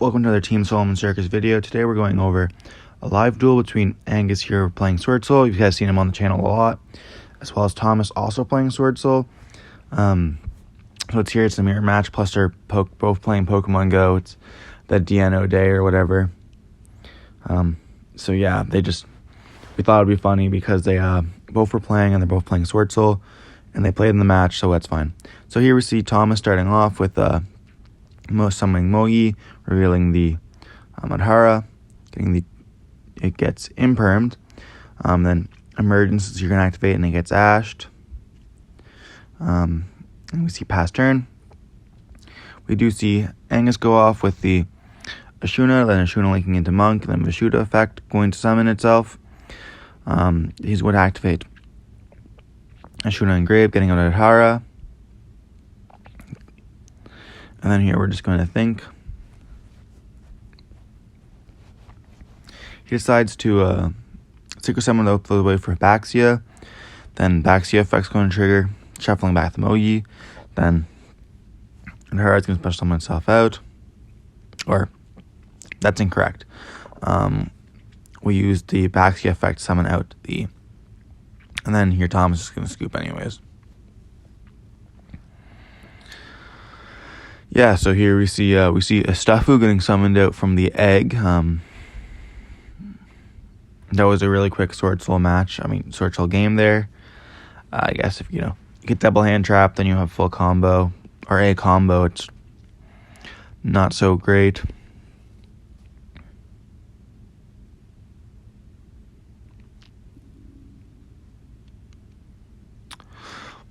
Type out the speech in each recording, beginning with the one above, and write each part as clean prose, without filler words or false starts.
Welcome to another Team Solomon Circus video. Today we're going over a live duel between Angus here playing Swordsoul. You guys seen him on the channel a lot, as well as Thomas also playing Swordsoul. So it's here, it's a mirror match, plus they're both playing Pokemon Go. It's the Deino day or whatever. So yeah, we thought it'd be funny because they both were playing and they're both playing Swordsoul, and they played in the match, so that's fine. So here we see Thomas starting off with summoning Mogi, revealing the Adhara, it gets impermed, then emergence, you're going to activate and it gets ashed. And we see pass turn. We do see Angus go off with the Ashuna, then Ashuna linking into Monk, then Vishuda effect going to summon itself. He's going to activate Ashuna Engrave, getting out Adhara. And then here we're just going to think. He decides to Secret Summon the way for Baxia. Then Baxia effect's going to trigger, shuffling back the Mogi. Then Adhara's going to special summon itself out. Or, that's incorrect. We used the Baxia effect to summon out the... And then here Thomas is going to scoop anyways. Yeah, so here we see Astafu getting summoned out from the egg. That was a really quick Swordsoul match. Swordsoul game there. I guess if you get double hand trap, then you have full combo or a combo. It's not so great.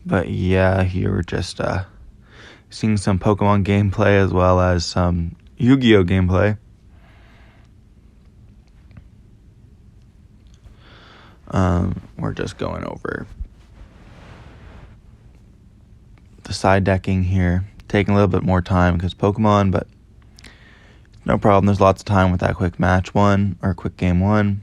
But yeah, here we're just seeing some Pokemon gameplay as well as some Yugioh gameplay. We're just going over the side decking here, taking a little bit more time because Pokemon, but no problem. There's lots of time with that quick match one or quick game one.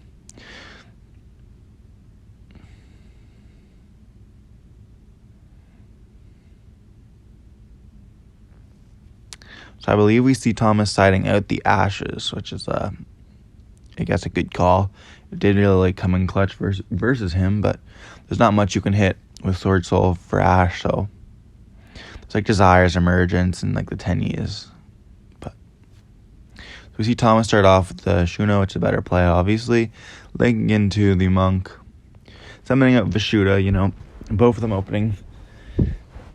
So I believe we see Thomas siding out the Ashes, which is, I guess, a good call. It did really come in clutch versus him, but there's not much you can hit with Swordsoul for Ash, so it's like Desire's Emergence and like the Tennies. But so we see Thomas start off with the Shuno, which is a better play, obviously. Linking into the Monk, summoning up Vishuda, both of them opening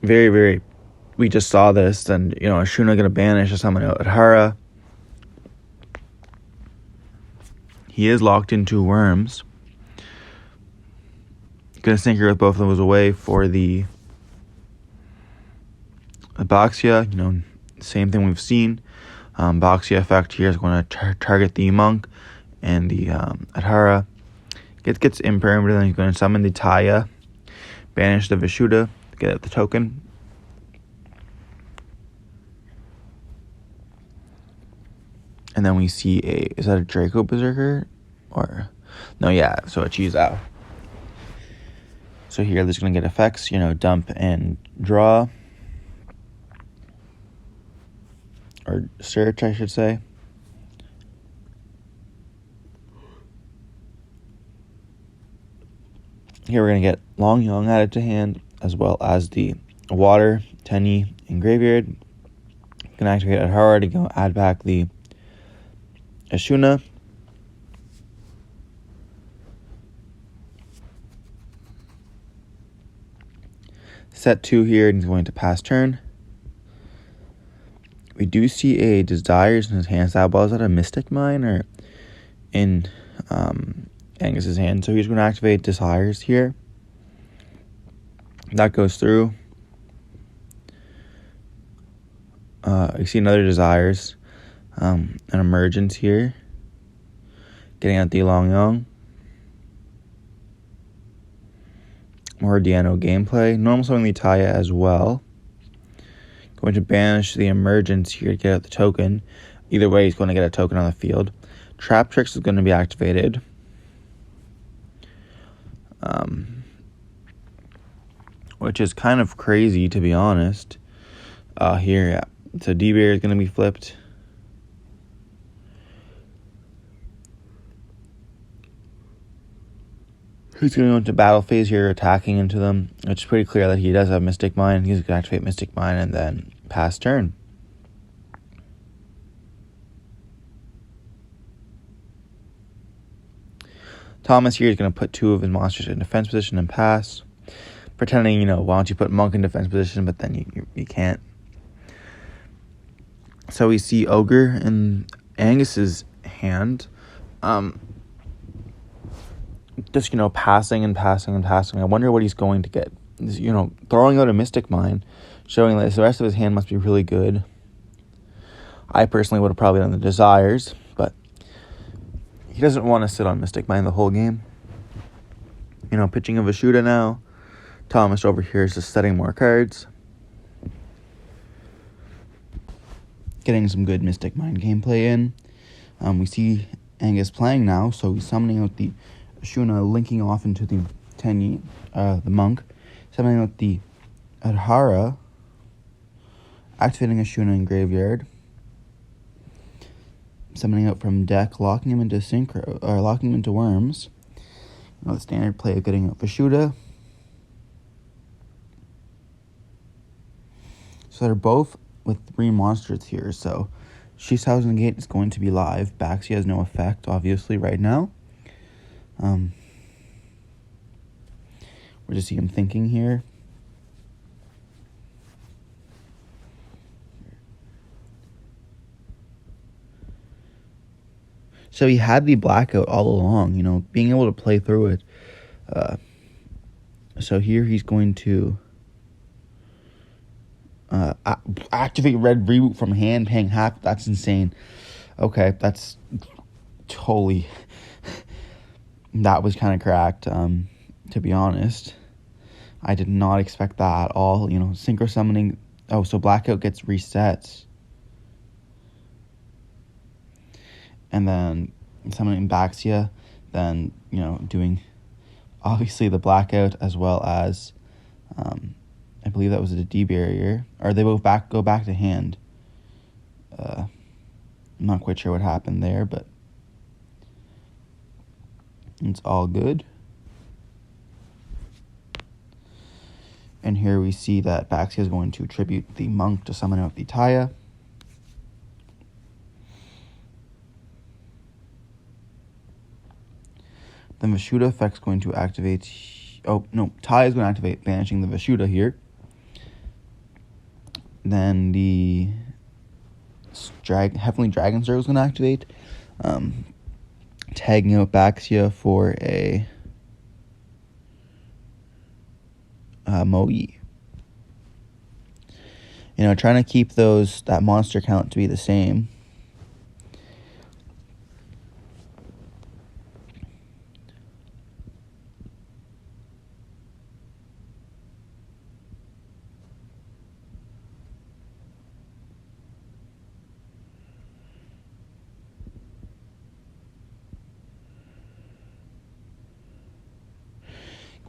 very, very... We just saw this, and Ashuna going to banish or summon out Adhara. He is locked into Worms. Going to synchro with both of those away for the Baxia. Same thing we've seen. Baxia effect here is going to target the Monk and the Adhara. Gets impermed, and then he's going to summon the Taya, banish the Vishuda, get out the token. And then we see is that a Draco Berserker? Or, no, yeah, so a Chizao. So here, there's going to get effects, dump and draw. Or search, I should say. Here we're going to get Long Young added to hand, as well as the Water, Tenny, and Graveyard. You can activate Adhara to go add back the Ashuna. Set 2 here, and he's going to pass turn. We do see a Desires in his hand. Was that a Mystic Mine or in Angus's hand? So he's going to activate Desires here. That goes through. You see another Desires. An Emergence here. Getting out the Long Young. More Deino gameplay. Normal summoning the Taya as well. Going to banish the Emergence here to get out the token. Either way, he's going to get a token on the field. Trap Tricks is going to be activated. Which is kind of crazy, to be honest. Here, yeah. So D-Bear is going to be flipped. He's going to go into battle phase here, attacking into them. It's pretty clear that he does have Mystic Mine. He's going to activate Mystic Mine and then pass turn. Thomas here is going to put 2 of his monsters in defense position and pass. Pretending, why don't you put Monk in defense position, but then you can't. So we see Ogre in Angus's hand. Just, passing and passing and passing. I wonder what he's going to get. Throwing out a Mystic Mine, showing that the rest of his hand must be really good. I personally would have probably done the Desires, but he doesn't want to sit on Mystic Mine the whole game. Pitching a Vishuda now. Thomas over here is just setting more cards. Getting some good Mystic Mine gameplay in. We see Angus playing now, so he's summoning out the Ashuna, linking off into the Tenyi, the Monk. Summoning out the Adhara, activating Ashuna in Graveyard. Summoning out from deck, locking him into Synchro, or locking him into Worms. The standard play of getting out Vishuda. So they're both with 3 monsters here. So Shishausen Gate is going to be live. Baxi has no effect, obviously, right now. We're just seeing him thinking here. So he had the blackout all along, being able to play through it. So here he's going to activate red reboot from hand, paying half. That's insane. Okay, that's totally... that was kind of cracked, to be honest. I did not expect that at all. Synchro summoning... Oh, so blackout gets resets. And then summoning Baxia, then, doing obviously the blackout as well as, I believe that was a D barrier. Or they both go back to hand. I'm not quite sure what happened there, but it's all good. And here we see that Baxia is going to tribute the Monk to summon out the Taya. The Vishuda effect's going to activate... Oh, no. Taya is going to activate, banishing the Vishuda here. Then the Heavenly Dragon Circle is going to activate. Tagging out Baxia for a Moe. Trying to keep that monster count to be the same.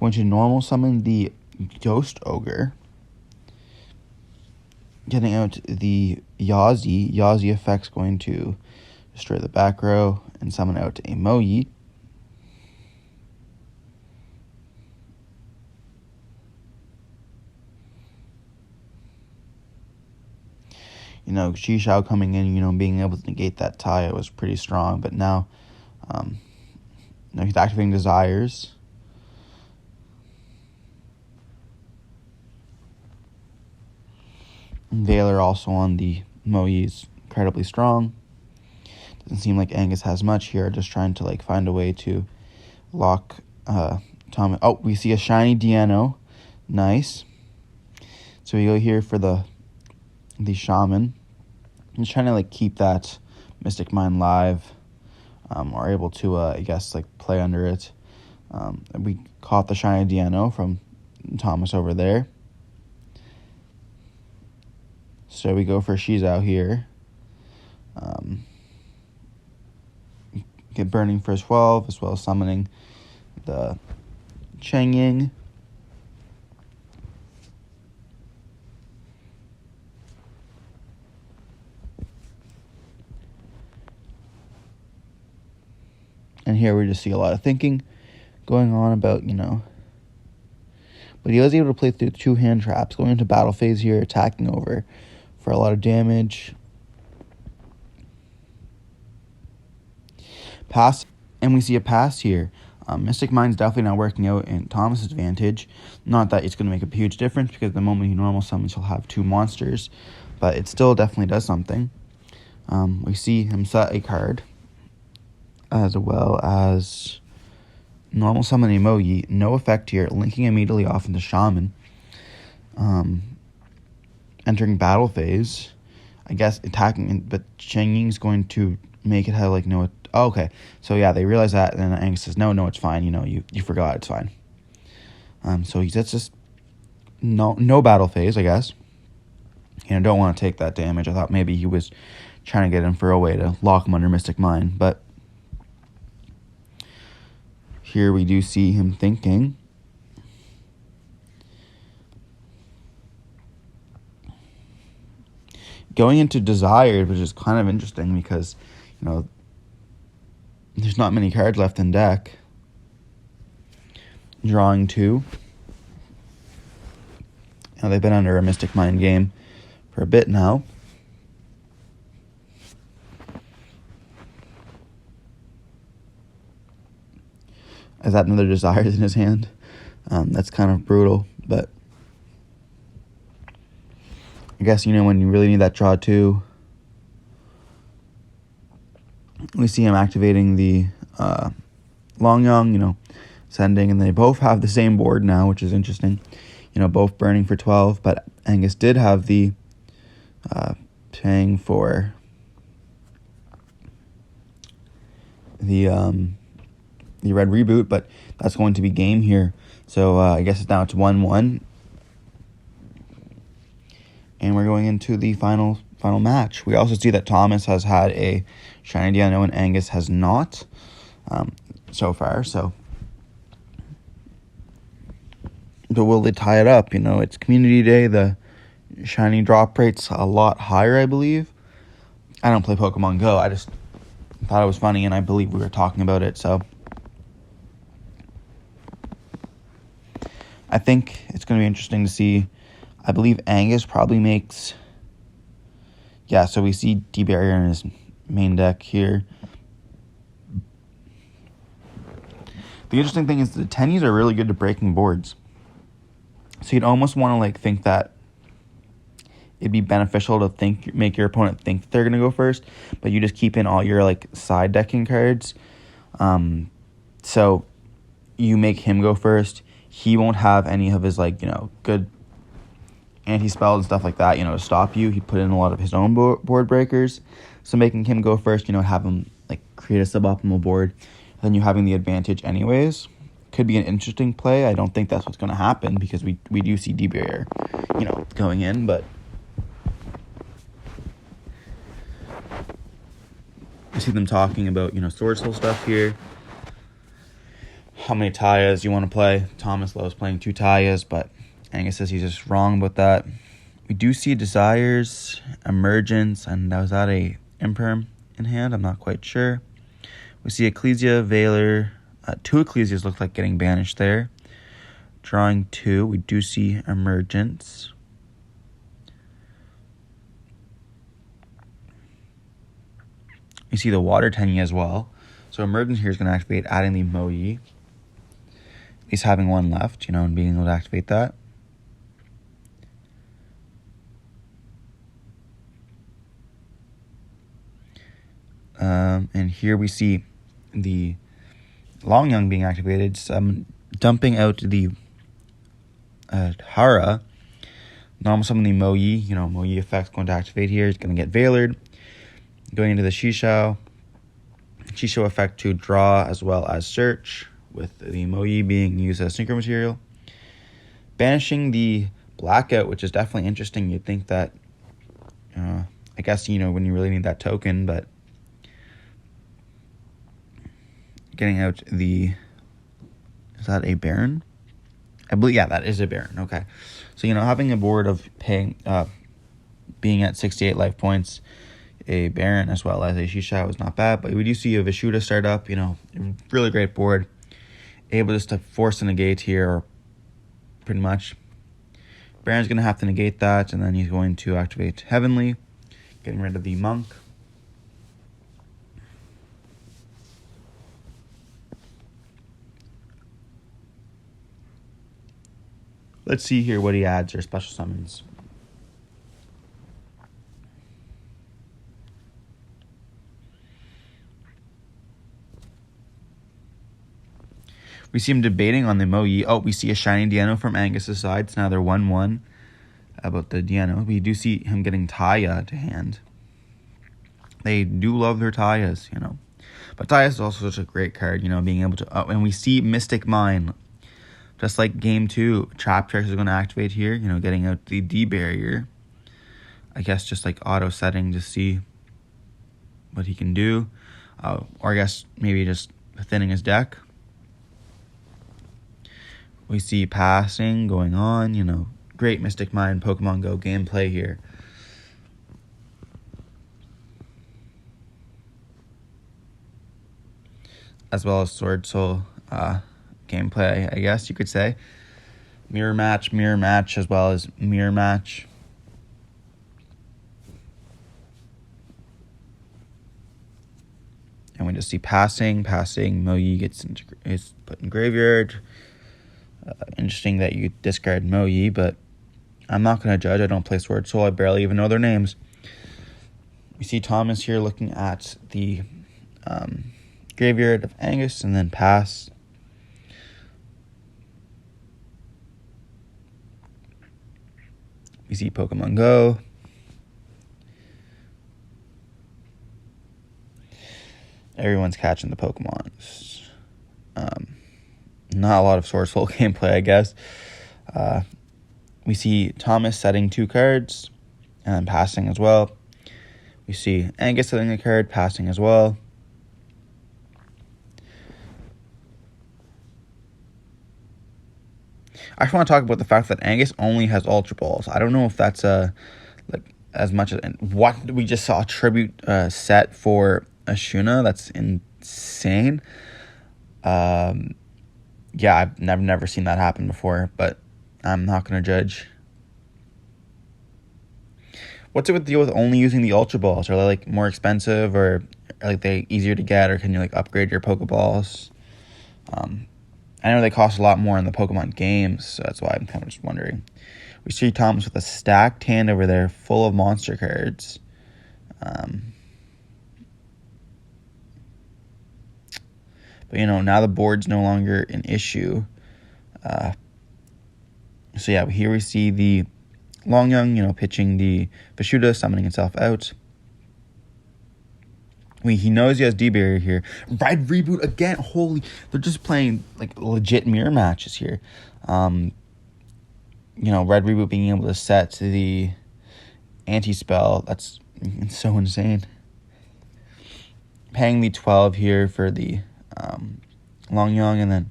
Going to normal summon the Ghost Ogre. Getting out the Yazi. Yazi effect's going to destroy the back row and summon out a Moe. Shishao coming in, being able to negate that Taya was pretty strong. But now, he's activating Desires. Valor also on the Moe is incredibly strong. Doesn't seem like Angus has much here. Just trying to find a way to lock Tom. Oh, we see a shiny Deino. Nice. So we go here for the Shaman. I'm just trying to keep that Mystic Mine live. Or able to play under it. We caught the shiny Deino from Thomas over there. So we go for Shizao here. Get Burning for 12, as well as summoning the Changying. And here we just see a lot of thinking. going on about, but he was able to play through 2 hand traps, going into battle phase here, attacking over for a lot of damage. Pass, and we see a pass here. Mystic Mind's definitely not working out in Thomas' advantage. Not that it's going to make a huge difference, because the moment he normal summons, he'll have 2 monsters, but it still definitely does something. We see him set a card, as well as normal summon Emoji, no effect here, linking immediately off into Shaman. Entering battle phase, I guess attacking, but Cheng Ying's going to make it have like no. Oh, okay, so yeah, they realize that, and then Angus says, no, it's fine. You forgot, it's fine. So that's just no battle phase, I guess. Don't want to take that damage. I thought maybe he was trying to get him for a way to lock him under Mystic Mind, but here we do see him thinking. Going into Desired, which is kind of interesting because, there's not many cards left in deck. Drawing 2. Now they've been under a Mystic Mind game for a bit now. Is that another Desires in his hand? That's kind of brutal, but I guess, when you really need that draw 2, we see him activating the Longyong, sending, and they both have the same board now, which is interesting. Both burning for 12, but Angus did have the paying for the red reboot, but that's going to be game here. So I guess now it's 1-1. And we're going into the final match. We also see that Thomas has had a Shiny Deino and Angus has not so far. But will they tie it up? It's Community Day. The Shiny drop rate's a lot higher, I believe. I don't play Pokemon Go. I just thought it was funny, and I believe we were talking about it. So I think it's going to be interesting to see. I believe Angus probably makes... Yeah, so we see D-Barrier in his main deck here. The interesting thing is the Tennies are really good at breaking boards. So you'd almost want to think that it'd be beneficial to make your opponent think that they're going to go first, but you just keep in all your side decking cards. So you make him go first. He won't have any of his good anti-spell and stuff like that, to stop you. He put in a lot of his own board breakers. So making him go first, have him create a suboptimal board, and then you having the advantage anyways, could be an interesting play. I don't think that's what's going to happen, because we do see D-Barrier, going in, but I see them talking about, Swordsoul stuff here. How many Tayas you want to play. Thomas loves playing 2 Tayas, but Angus says he's just wrong about that. We do see Desires, Emergence, and was that a Imperm in hand? I'm not quite sure. We see Ecclesia, Veiler. 2 Ecclesias look like getting banished there. Drawing 2. We do see Emergence. We see the Water Tenny as well. So Emergence here is going to activate, adding the Moyi. He's having 1 left, and being able to activate that. And here we see the Longyong being activated, dumping out the Hara. Normal summon the Moyi, Moyi effect's going to activate here. It's going to get Veilered. Going into the Shishao effect to draw as well as search, with the Moyi being used as synchro material. Banishing the Blackout, which is definitely interesting. You'd think that, I guess, when you really need that token, but getting out the... Is that a Baron? I believe, yeah, that is a Baron. Okay. So, having a board of paying, being at 68 life points, a Baron as well as a Shishao is not bad, but we do see a Vishuda start up, really great board. able just to force a negate here, or pretty much. Baron's going to have to negate that, and then he's going to activate Heavenly, getting rid of the Monk. Let's see here what he adds or special summons. We see him debating on the Mo Yi. Oh, we see a shiny Deino from Angus' side. So now they're 1-1 about the Deino. We do see him getting Taya to hand. They do love their Tayas, you know. But Taya is also such a great card, you know, being able to... Oh, and we see Mystic Mine. Just like Game 2, Trap Tricks is going to activate here, you know, getting out the D barrier. I guess just like auto setting to see what he can do. Or I guess maybe just thinning his deck. We see passing going on, you know, great Mystic Mine Pokemon Go gameplay here. As well as Swordsoul gameplay, I guess you could say. Mirror match, as well as mirror match. And we just see passing. Mo Yi is put in graveyard. Interesting that you discard Mo Yi, but I'm not going to judge. I don't play Swordsoul. I barely even know their names. We see Thomas here looking at the graveyard of Angus and then pass. We see Pokemon Go. Everyone's catching the Pokemons. Not a lot of Swordsoul gameplay, I guess. We see Thomas setting 2 cards and then passing as well. We see Angus setting a card, passing as well. I just want to talk about the fact that Angus only has Ultra Balls. I don't know if that's like as much as... What we just saw a tribute set for Ashuna. That's insane. Yeah, I've never seen that happen before, but I'm not going to judge. What's it with the deal with only using the Ultra Balls? Are they like more expensive, or are like they easier to get, or can you like upgrade your Pokeballs? I know they cost a lot more in the Pokemon games, so that's why I'm kind of just wondering. We see Thomas with a stacked hand over there full of monster cards. But, you know, now the board's no longer an issue. So, yeah, here we see the Longyong, you know, pitching the Vishuda, summoning itself out. He knows he has D-Barrier here. Red Reboot again. Holy, they're just playing, like, legit mirror matches here. You know, Red Reboot being able to set the anti-spell. That's so insane. Paying the 12 here for the Longyong, and then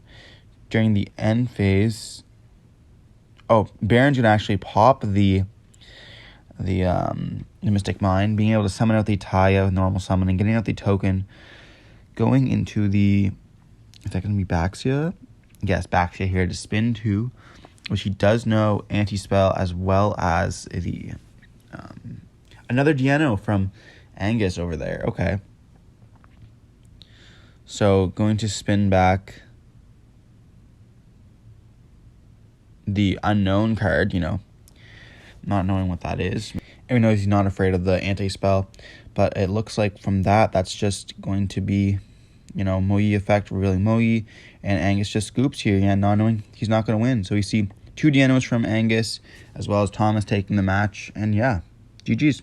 during the end phase, Baron's gonna actually pop the Mystic Mine, being able to summon out the Taya with normal summoning, getting out the token, going into the... Is that gonna be Baxia? Yes, Baxia here to spin 2, which he does know anti-spell, as well as the another Deino from Angus over there. Okay. So, going to spin back the unknown card, you know, not knowing what that is. And we know he's not afraid of the anti-spell, but it looks like from that's just going to be, you know, Mo Yi effect, revealing Mo Yi, and Angus just scoops here, yeah, not knowing he's not going to win. So we see 2 Deinos from Angus, as well as Thomas taking the match, and yeah, GG's.